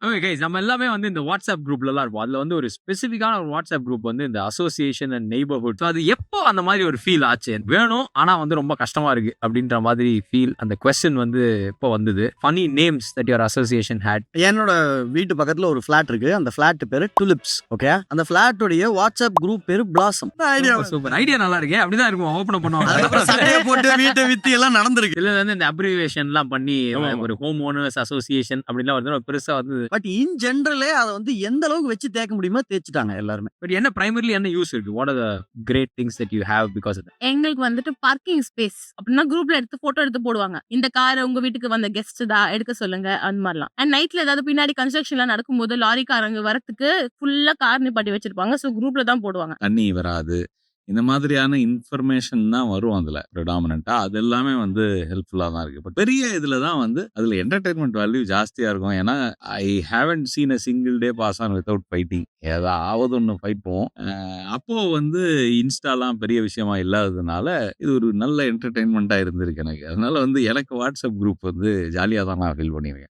Okay guys, நம்ம எல்லாமே வந்து இந்த வாட்ஸ்அப் குரூப்லலாம் இருப்போம். அதுல வந்து ஒரு ஸ்பெசிஃபிக்கான ஒரு வாட்ஸ்அப் குரூப் வந்து இந்த அசோசியேஷன் அண்ட் நெய்பர்ஹுட். ஸோ அது எப்போ அந்த மாதிரி ஒரு ஃபீல் ஆச்சு? வேணும், ஆனா வந்து ரொம்ப கஷ்டமா இருக்கு அப்படின்ற மாதிரி ஃபீல், அந்த கொஸ்டின் வந்து எப்போ வந்தது? Funny names that your association had. என்னோட வீட்டு பக்கத்துல ஒரு ஃபிளாட் இருக்கு. அந்த ஃபிளாட் பேரு டுலிப்ஸ். ஓகே, அந்த ஃபிளாட்டுடைய வாட்ஸ்அப் குரூப் பேரு பிளாசம். ஐடியா சூப்பர் ஐடியா, நல்லா இருக்கே. அப்படிதான் இருக்கும், ஓபன் பண்ணுவாங்க. அதுக்கப்புறம் சட்டையை போட்டு வீட்டை வித்து எல்லாம் நடந்திருக்கு. இதுல வந்து இந்த அப்ரிவேஷன்லாம் பண்ணி ஒரு ஹோம் ஓனர்ஸ் அசோசியேஷன் அப்படின்லாம் வந்து பெருசா வந்து. பட் இன் ஜென்ரலே அதை வந்து எந்த அளவுக்கு வச்சு தேக்க முடியுமோ தேய்ச்சிட்டாங்க எல்லாருமே. பட் என்ன பிரைமரிலி என்ன யூஸ் இருக்கு? What are the great things that you have because of that? எங்களுக்கு வந்துட்டு பார்க்கிங் ஸ்பேஸ் அப்படின்னா குரூப்ல எடுத்து போட்டோ எடுத்து போடுவாங்க. இந்த காரை உங்க வீட்டுக்கு வந்த கெஸ்ட் தான் எடுக்க சொல்லுங்க, அந்த மாதிரிலாம். அண்ட் நைட்ல ஏதாவது பின்னாடி கன்ஸ்ட்ரக்ஷன்லாம் நடக்கும்போது லாரிக்காரங்க வரத்துக்கு ஃபுல்லா கார் நிப்பாட்டி வச்சிருப்பாங்க. ஸோ குரூப்ல தான் போடுவாங்க. தண்ணி வராது. இந்த மாதிரியான இன்ஃபர்மேஷன் தான் வரும் அதுல ப்ரிடாமினன்ட்டா. அது எல்லாமே வந்து ஹெல்ப்ஃபுல்லா தான் இருக்கு. பட் பெரிய இதுல தான் வந்து அதுல என்டர்டெயின்மெண்ட் வேல்யூ ஜாஸ்தியா இருக்கும். ஏன்னா, I haven't seen a single day pass on without fighting. ஏதாவது ஒண்ணு ஃபைட் போவோம். அப்போ வந்து இன்ஸ்டாலாம் பெரிய விஷயமா இல்லாததுனால, இது ஒரு நல்ல என்டர்டெயின்மெண்ட்டா இருந்திருக்கு எனக்கு. அதனால வந்து எனக்கு வாட்ஸ்அப் குரூப் வந்து ஜாலியா தான் நான் ஃபீல் பண்ணியிருக்கேன்.